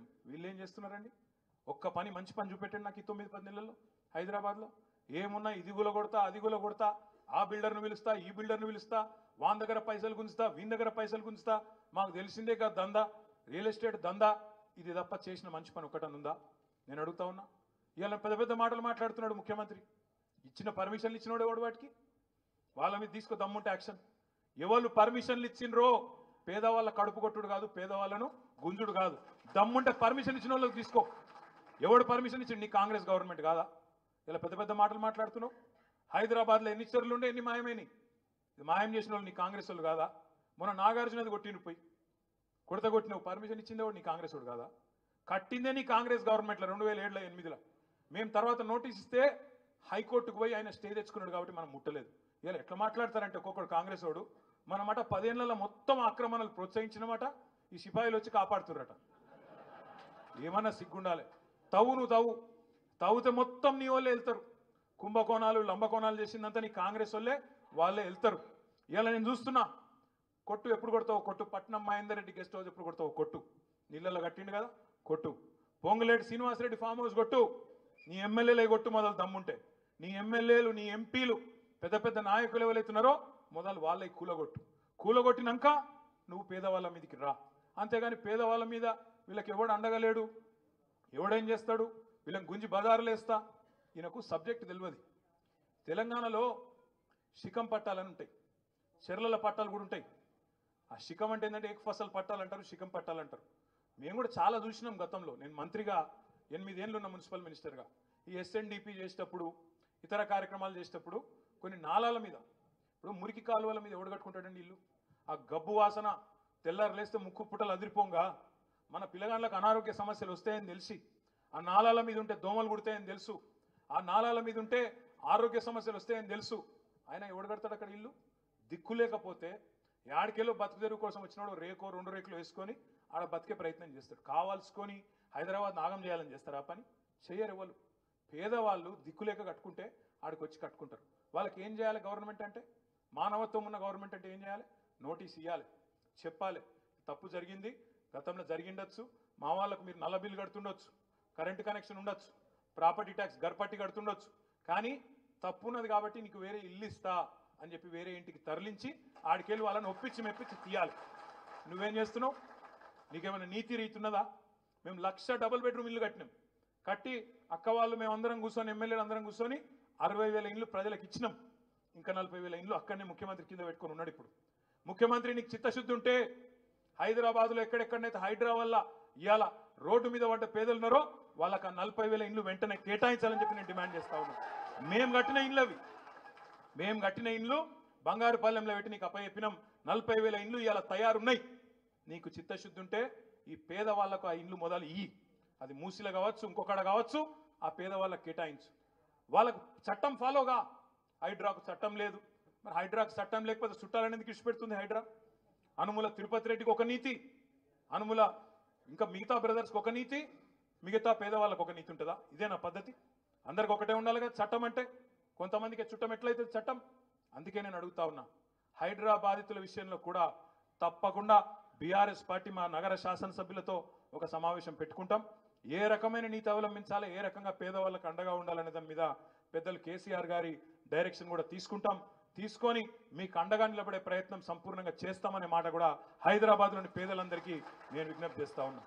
పెట్టినాం. వీళ్ళు ఏం చేస్తున్నారండి? ఒక్క పని మంచి పని చూపెట్టండి నాకు ఈ 9-10 నెలల్లో హైదరాబాద్లో. ఏమున్నా ఇది గులగొడతా అది గులగొడతా, ఆ బిల్డర్ను పిలుస్తా ఈ బిల్డర్ను పిలుస్తా, వాని దగ్గర పైసలు గుంజుతా వీని దగ్గర పైసలు గుంజుతా, మాకు తెలిసిందే కదా దందా, రియల్ ఎస్టేట్ దందా. ఇది తప్ప చేసిన మంచి పని ఒక్కటనుందా? నేను అడుగుతా ఉన్నా. ఇవాళ పెద్ద పెద్ద మాటలు మాట్లాడుతున్నాడు ముఖ్యమంత్రి. ఇచ్చిన పర్మిషన్లు ఇచ్చినోడు ఎవడు వాటికి? వాళ్ళ మీద తీసుకో దమ్ముంటే యాక్షన్. ఎవరు పర్మిషన్లు ఇచ్చిండ్రో పేదవాళ్ళ కడుపు కొట్టుడు కాదు, పేదవాళ్ళను గుంజుడు కాదు. దమ్ముంటే పర్మిషన్ ఇచ్చిన వాళ్ళకి తీసుకో. ఎవడు పర్మిషన్ ఇచ్చిండు? నీ కాంగ్రెస్ గవర్నమెంట్ కాదా? ఇలా పెద్ద పెద్ద మాటలు మాట్లాడుతున్నావు. హైదరాబాద్లో ఎన్ని చెరువులు ఉండే ఎన్ని మాయమైనవి? ఇది మాయం చేసిన వాళ్ళు నీ కాంగ్రెస్ వాళ్ళు కాదా? మొన్న నాగార్జునది కొట్టిండు పోయి కొట్టినావు, పర్మిషన్ ఇచ్చిందే వాడు నీ కాంగ్రెస్ వాడు కాదా? కట్టిందే నీ కాంగ్రెస్ గవర్నమెంట్లో 2007లో 8లో. మేము తర్వాత నోటీస్ ఇస్తే హైకోర్టుకు పోయి ఆయన స్టే తెచ్చుకున్నాడు కాబట్టి మనం ముట్టలేదు. ఇలా ఎట్లా మాట్లాడతారంటే ఒక్కొక్కడు కాంగ్రెస్ వాడు మన మాట 10 ఏళ్లలో మొత్తం ఆక్రమణలు ప్రోత్సహించినమాట ఈ సిపాయిలు వచ్చి కాపాడుతుర్రట. ఏమన్నా సిగ్గుండాలి. నువ్వు తవ్వుతే మొత్తం నీ వాళ్ళే వెళ్తారు. కుంభకోణాలు లంబకోణాలు చేసిందంతా నీ కాంగ్రెస్ వాళ్ళే వెళ్తారు. ఇలా నేను చూస్తున్నా. కొట్టు ఎప్పుడు కొడతావు? కొట్టు. పట్నం మహేందర్ రెడ్డి గెస్ట్ హౌస్ ఎప్పుడు కొడతావు? కొట్టు. నీళ్ళల్లో కట్టిండు కదా, కొట్టు. పొంగులేటి శ్రీనివాసరెడ్డి ఫామ్ హౌస్ కొట్టు. నీ ఎమ్మెల్యేలే కొట్టు మొదలు దమ్ముంటే. నీ ఎమ్మెల్యేలు నీ ఎంపీలు పెద్ద పెద్ద నాయకులు ఎవరైతున్నారో మొదలు వాళ్ళే కూలగొట్టినాక నువ్వు పేదవాళ్ళ మీదకి రా. అంతేగాని పేదవాళ్ళ మీద వీళ్ళకి ఎవడు అండగలేడు, ఎవడేం చేస్తాడు, వీళ్ళని గుంజి బజారులు వేస్తా. ఈయనకు సబ్జెక్ట్ తెలియదు. తెలంగాణలో శిఖం పట్టాలని ఉంటాయి, చెర్లల పట్టాలు కూడా ఉంటాయి. ఆ శిఖం అంటే ఏంటంటే ఏక ఫసల్ పట్టాలు అంటారు, శిఖం పట్టాలు అంటారు. మేము కూడా చాలా చూసినాం గతంలో. నేను మంత్రిగా 8 ఏళ్ళు ఉన్న మున్సిపల్ మినిస్టర్గా ఈ ఎస్ఎన్డిపి చేసేటప్పుడు ఇతర కార్యక్రమాలు చేసేటప్పుడు కొన్ని నాలాల మీద, ఇప్పుడు మురికి కాలువల మీద ఎవడు కట్టుకుంటాడండి ఇల్లు? ఆ గబ్బు వాసన తెల్లారు లేస్తే ముక్కు పుట్టలు అదిరిపోంగా మన పిల్లగాళ్ళకు అనారోగ్య సమస్యలు వస్తాయని తెలిసి, ఆ నాలాల మీద ఉంటే దోమలు కుడతాయని తెలుసు, ఆ నాలాల మీద ఉంటే ఆరోగ్య సమస్యలు వస్తాయని తెలుసు. ఆయన ఎవడు కడతాడు అక్కడ ఇల్లు? దిక్కు లేకపోతే యాడికెళ్ళో బతుకు తెరువు కోసం వచ్చినాడు 2 రేకులు వేసుకొని ఆడ బతికే ప్రయత్నం చేస్తాడు. కావాల్సుకొని హైదరాబాద్ నాగం చేయాలని చేస్తారు. ఆ పని చెయ్యరు ఎవరు. పేదవాళ్ళు దిక్కులేక కట్టుకుంటే ఆడికి వచ్చి కట్టుకుంటారు. వాళ్ళకి ఏం చేయాలి గవర్నమెంట్ అంటే? మానవత్వం ఉన్న గవర్నమెంట్ అంటే ఏం చేయాలి? నోటీస్ ఇవ్వాలి, చెప్పాలి. తప్పు జరిగింది, గతంలో జరిగిండొచ్చు, మా వాళ్ళకు మీరు నల్ల బిల్లు కడుతుండొచ్చు, కరెంటు కనెక్షన్ ఉండొచ్చు, ప్రాపర్టీ ట్యాక్స్ గర్పట్టి కడుతుండొచ్చు, కానీ తప్పు ఉన్నది కాబట్టి నీకు వేరే ఇల్లు ఇస్తా అని చెప్పి వేరే ఇంటికి తరలించి ఆడికెళ్ళి వాళ్ళని ఒప్పించి మెప్పించి తీయాలి. నువ్వేం చేస్తున్నావు? నీకేమైనా నీతి రీతి ఉన్నదా? మేము 1,00,000 డబుల్ బెడ్రూమ్ ఇల్లు కట్టినాం. కట్టి అక్క వాళ్ళు మేమందరం కూర్చొని ఎమ్మెల్యేలు అందరం కూర్చొని 60,000 ఇండ్లు ప్రజలకు ఇచ్చినాం. ఇంకా 40,000 ఇండ్లు అక్కడనే ముఖ్యమంత్రి కింద పెట్టుకొని ఉన్నాడు. ఇప్పుడు ముఖ్యమంత్రి నీకు చిత్తశుద్ధి ఉంటే హైదరాబాద్లో ఎక్కడెక్కడనైతే హైడ్రా వల్ల ఇవాళ రోడ్డు మీద పడ్డ పేదలు ఉన్నారో వాళ్ళకి ఆ 40,000 ఇండ్లు వెంటనే కేటాయించాలని చెప్పి నేను డిమాండ్ చేస్తా ఉన్నాను. మేము కట్టిన ఇండ్లు బంగారుపాలెంలో పెట్టి నీకు అప్పచెప్పినాం. 40,000 ఇండ్లు ఇవాళ తయారున్నాయి. నీకు చిత్తశుద్ధి ఉంటే ఈ పేదవాళ్లకు ఆ ఇండ్లు మొదలు ఇయ్యి. అది మూసిలో కావచ్చు, ఇంకొకడ కావచ్చు, ఆ పేదవాళ్ళకి కేటాయించు. వాళ్ళకు చట్టం ఫాలోగా. హైడ్రాకు చట్టం లేదు. మరి హైడ్రాకు చట్టం లేకపోతే చుట్టాలనేది ఇచ్చిపెడుతుంది హైడ్రా? అనుముల తిరుపతి రెడ్డికి ఒక నీతి, అనుముల ఇంకా మిగతా బ్రదర్స్కి ఒక నీతి, మిగతా పేదవాళ్ళకు ఒక నీతి ఉంటుందా? ఇదేనా పద్ధతి? అందరికి ఒకటే ఉండాలి కదా చట్టం అంటే. కొంతమందికి చుట్టం ఎట్లయితే చట్టం. అందుకే నేను అడుగుతా ఉన్నా, హైడ్రా బాధితుల విషయంలో కూడా తప్పకుండా బీఆర్ఎస్ పార్టీ మా నగర శాసనసభ్యులతో ఒక సమావేశం పెట్టుకుంటాం. ఏ రకమైన నీతి అవలంబించాలి, ఏ రకంగా పేదవాళ్ళకు అండగా ఉండాలనే దాని మీద పెద్దలు కేసీఆర్ గారి డైరెక్షన్ కూడా తీసుకొని మీకు అండగా నిలబడే ప్రయత్నం సంపూర్ణంగా చేస్తామనే మాట కూడా హైదరాబాద్లోని పేదలందరికీ నేను విజ్ఞప్తి చేస్తా ఉన్నా.